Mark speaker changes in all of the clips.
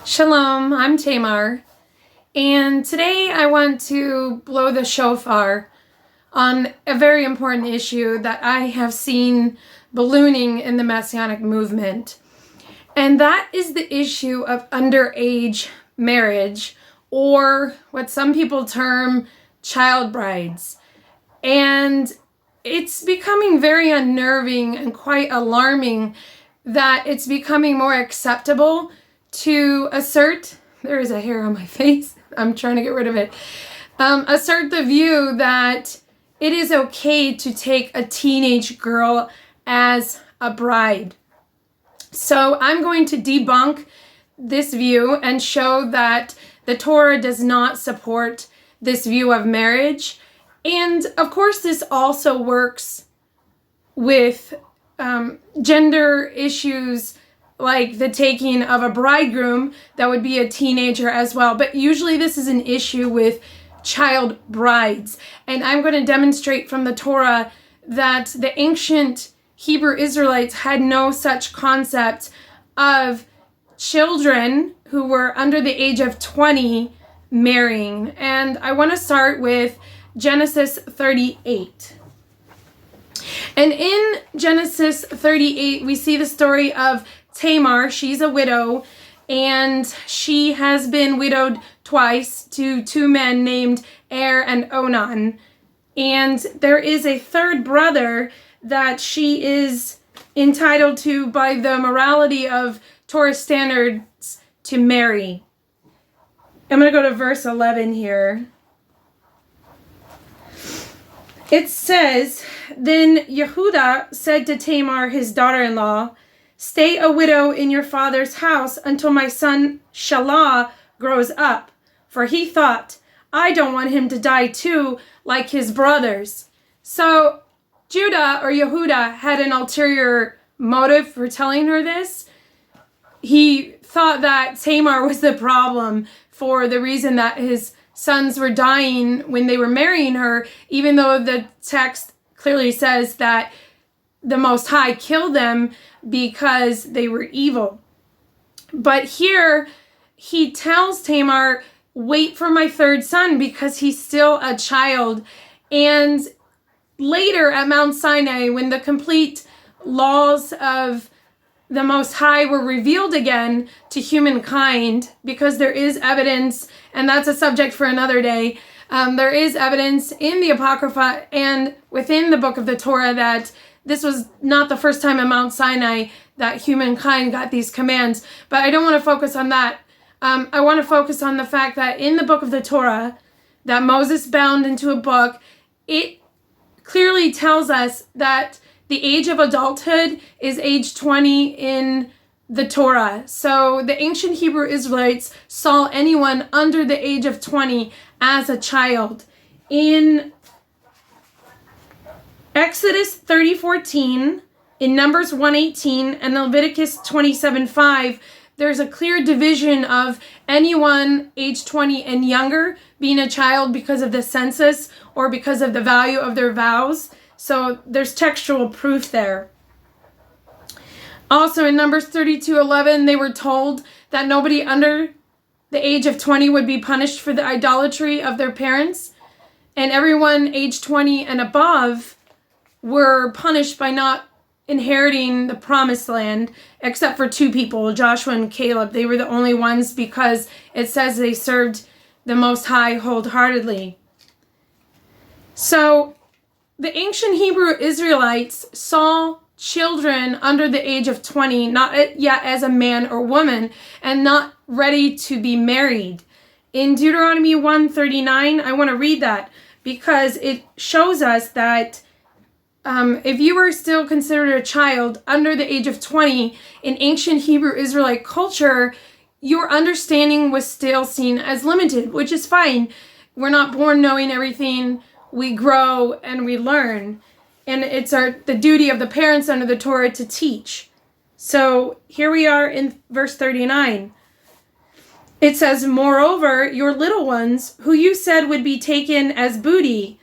Speaker 1: Shalom, I'm Tamar, and today I want to blow the shofar on a very important issue that I have seen ballooning in the Messianic movement, and that is the issue of underage marriage, or what some people term child brides. And it's becoming very unnerving and quite alarming that it's becoming more acceptable to assert, there is a hair on my face, I'm trying to get rid of it, assert the view that it is okay to take a teenage girl as a bride. So I'm going to debunk this view and show that the Torah does not support this view of marriage. And of course, this also works with gender issues like the taking of a bridegroom that would be a teenager as well. But usually this is an issue with child brides. And I'm going to demonstrate from the Torah that the ancient Hebrew Israelites had no such concept of children who were under the age of 20 marrying. And I want to start with Genesis 38. And in Genesis 38, we see the story of Tamar. She's a widow, and she has been widowed twice to two men named and Onan. And there is a third brother that she is entitled to, by the morality of Torah standards, to marry. I'm going to go to verse 11 here. It says, Then Yehudah said to Tamar, his daughter-in-law, Stay a widow in your father's house until my son Shelah grows up. For he thought, I don't want him to die too, like his brothers. So Judah or Yehudah had an ulterior motive for telling her this. He thought that Tamar was the problem for the reason that his sons were dying when they were marrying her, even though the text clearly says that the Most High killed them because they were evil. But here he tells Tamar, wait for my third son because he's still a child. And later at Mount Sinai, when the complete laws of the Most High were revealed again to humankind, because there is evidence, and that's a subject for another day, there is evidence in the Apocrypha and within the book of the Torah that this was not the first time at Mount Sinai that humankind got these commands. But I don't want to focus on that. I want to focus on the fact that in the book of the Torah that Moses bound into a book, it clearly tells us that the age of adulthood is age 20 in the Torah. So the ancient Hebrew Israelites saw anyone under the age of 20 as a child. In Exodus 30:14, in Numbers 1:18, and Leviticus 27:5, there's a clear division of anyone age 20 and younger being a child because of the census or because of the value of their vows. So there's textual proof there. Also in Numbers 32:11, they were told that nobody under the age of 20 would be punished for the idolatry of their parents. And everyone age 20 and above were punished by not inheriting the promised land, except for two people, Joshua and Caleb. They were the only ones because it says they served the Most High wholeheartedly. So the ancient Hebrew Israelites saw children under the age of 20, not yet as a man or woman, and not ready to be married. In Deuteronomy 1:39, I want to read that because it shows us that if you were still considered a child under the age of 20 in ancient Hebrew Israelite culture, your understanding was still seen as limited, which is fine. We're not born knowing everything. We grow and we learn. And it's the duty of the parents under the Torah to teach. So here we are in verse 39. It says, Moreover, your little ones, who you said would be taken as booty,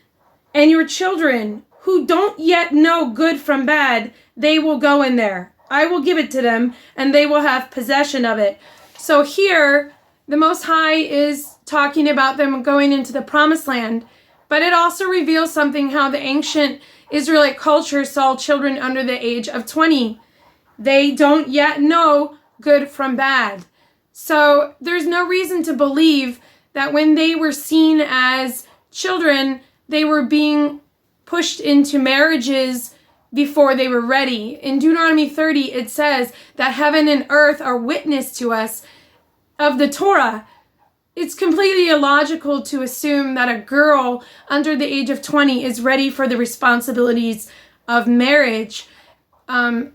Speaker 1: and your children, who don't yet know good from bad, they will go in there. I will give it to them, and they will have possession of it. So here, the Most High is talking about them going into the Promised Land, but it also reveals something how the ancient Israelite culture saw children under the age of 20. They don't yet know good from bad. So there's no reason to believe that when they were seen as children, they were being pushed into marriages before they were ready. In Deuteronomy 30, it says that heaven and earth are witness to us of the Torah. It's completely illogical to assume that a girl under the age of 20 is ready for the responsibilities of marriage.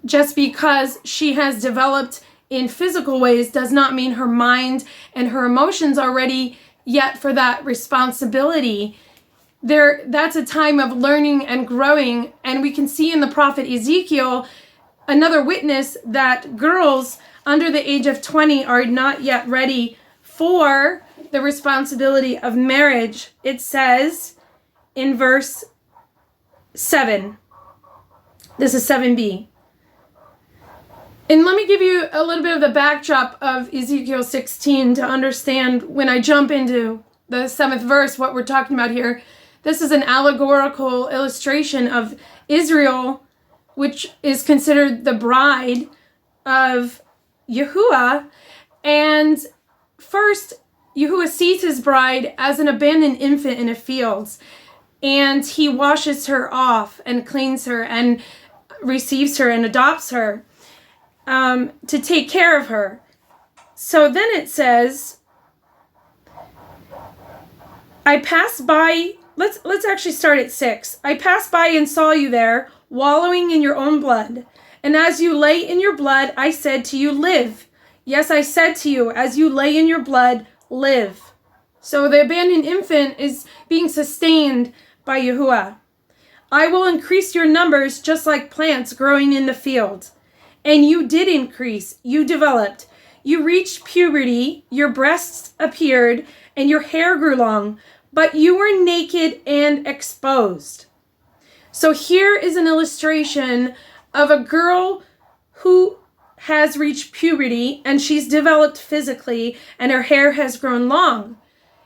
Speaker 1: Just because she has developed in physical ways does not mean her mind and her emotions are ready yet for that responsibility. That's a time of learning and growing, and we can see in the prophet Ezekiel another witness that girls under the age of 20 are not yet ready for the responsibility of marriage. It says in verse 7, this is 7b. And let me give you a little bit of the backdrop of Ezekiel 16 to understand when I jump into the 7th verse what we're talking about here. This is an allegorical illustration of Israel, which is considered the bride of Yahuwah. And first, Yahuwah sees his bride as an abandoned infant in a field, and he washes her off and cleans her and receives her and adopts her to take care of her. So then it says, I passed by. Let's actually start at 6. I passed by and saw you there, wallowing in your own blood. And as you lay in your blood, I said to you, live. Yes, I said to you, as you lay in your blood, live. So the abandoned infant is being sustained by Yahuwah. I will increase your numbers just like plants growing in the field. And you did increase, you developed. You reached puberty, your breasts appeared, and your hair grew long. But you were naked and exposed. So here is an illustration of a girl who has reached puberty and she's developed physically and her hair has grown long.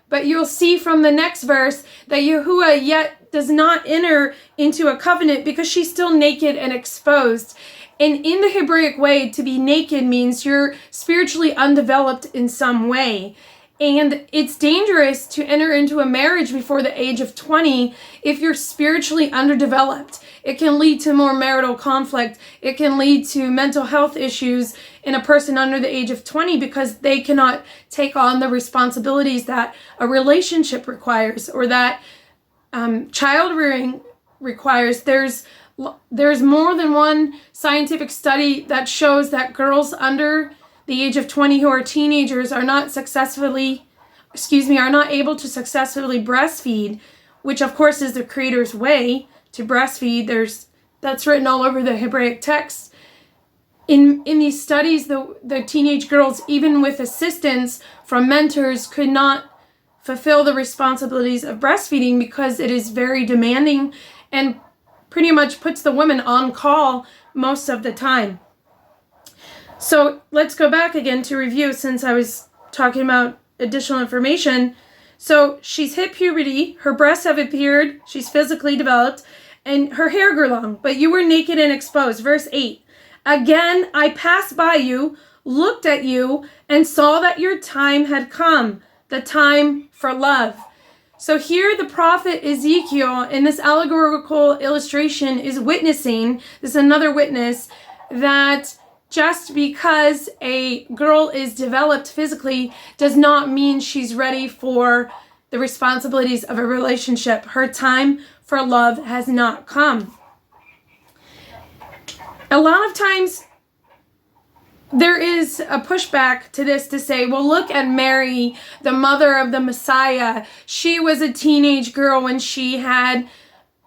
Speaker 1: But you'll see from the next verse that Yahuwah yet does not enter into a covenant because she's still naked and exposed. And in the Hebraic way, to be naked means you're spiritually undeveloped in some way. And it's dangerous to enter into a marriage before the age of 20 if you're spiritually underdeveloped. It can lead to more marital conflict. It can lead to mental health issues in a person under the age of 20 because they cannot take on the responsibilities that a relationship requires or that child rearing requires. There's more than one scientific study that shows that girls under the age of 20 who are teenagers are not able to successfully breastfeed, which of course is the Creator's way to breastfeed. That's written all over the Hebraic text. In these studies, the teenage girls, even with assistance from mentors, could not fulfill the responsibilities of breastfeeding because it is very demanding and pretty much puts the woman on call most of the time. So let's go back again to review since I was talking about additional information. So she's hit puberty, her breasts have appeared, she's physically developed, and her hair grew long, but you were naked and exposed. Verse 8, again, I passed by you, looked at you, and saw that your time had come, the time for love. So here the prophet Ezekiel in this allegorical illustration is witnessing, this is another witness, that just because a girl is developed physically does not mean she's ready for the responsibilities of a relationship. Her time for love has not come. A lot of times there is a pushback to this to say, well, look at Mary, the mother of the Messiah. She was a teenage girl when she had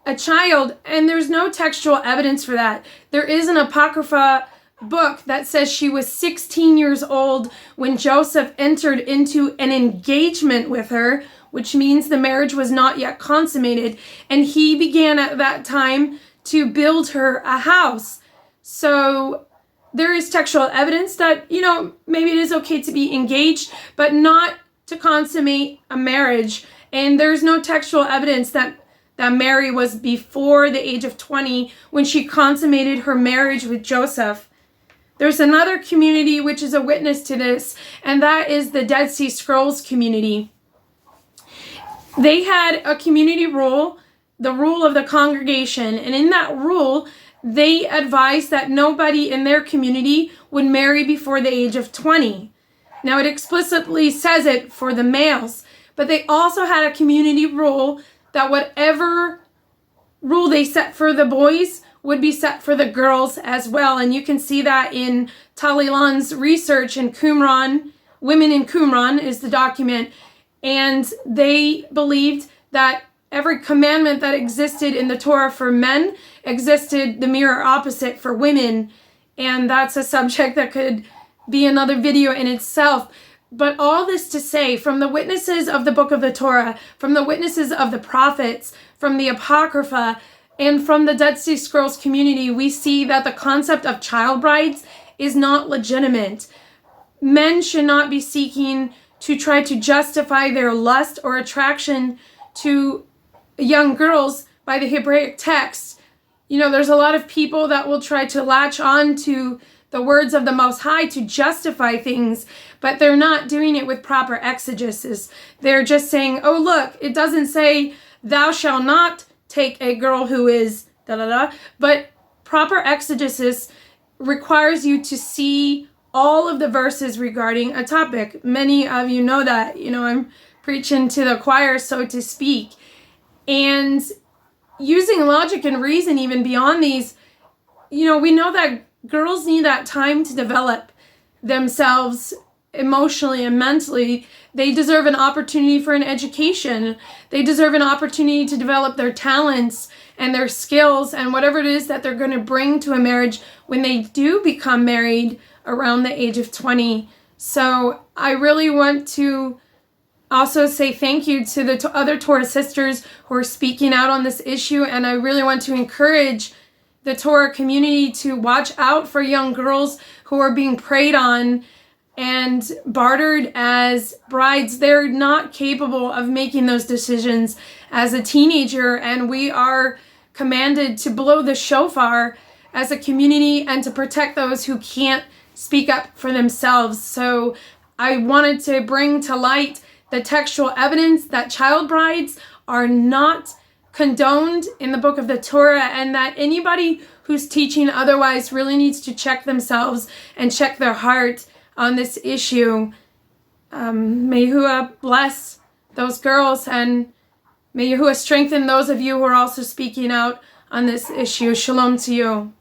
Speaker 1: a child, and there's no textual evidence for that. There is an Apocrypha book that says she was 16 years old when Joseph entered into an engagement with her, which means the marriage was not yet consummated, and he began at that time to build her a house. So there is textual evidence that, maybe it is okay to be engaged, but not to consummate a marriage. And there's no textual evidence that Mary was before the age of 20 when she consummated her marriage with Joseph. There's another community which is a witness to this, and that is the Dead Sea Scrolls community. They had a community rule, the rule of the congregation, and in that rule, they advised that nobody in their community would marry before the age of 20. Now, it explicitly says it for the males, but they also had a community rule that whatever rule they set for the boys would be set for the girls as well. And you can see that in Talilan's research in Qumran. Women in Qumran is the document. And they believed that every commandment that existed in the Torah for men existed the mirror opposite for women. And that's a subject that could be another video in itself. But all this to say, from the witnesses of the book of the Torah, from the witnesses of the prophets, from the Apocrypha, and from the Dead Sea Scrolls community, we see that the concept of child brides is not legitimate. Men should not be seeking to try to justify their lust or attraction to young girls by the Hebraic text. There's a lot of people that will try to latch on to the words of the Most High to justify things, but they're not doing it with proper exegesis. They're just saying, oh, look, it doesn't say thou shalt not take a girl who is da-da-da, but proper exegesis requires you to see all of the verses regarding a topic. Many of you know that, I'm preaching to the choir, so to speak. And using logic and reason even beyond these, we know that girls need that time to develop themselves emotionally and mentally. They deserve an opportunity for an education. They deserve an opportunity to develop their talents and their skills and whatever it is that they're going to bring to a marriage when they do become married around the age of 20. So I really want to also say thank you to the other Torah sisters who are speaking out on this issue, and I really want to encourage the Torah community to watch out for young girls who are being preyed on and bartered as brides. They're not capable of making those decisions as a teenager, and we are commanded to blow the shofar as a community and to protect those who can't speak up for themselves. So I wanted to bring to light the textual evidence that child brides are not condoned in the book of the Torah, and that anybody who's teaching otherwise really needs to check themselves and check their heart on this issue. May Yahuwah bless those girls, and may Yahuwah strengthen those of you who are also speaking out on this issue. Shalom to you.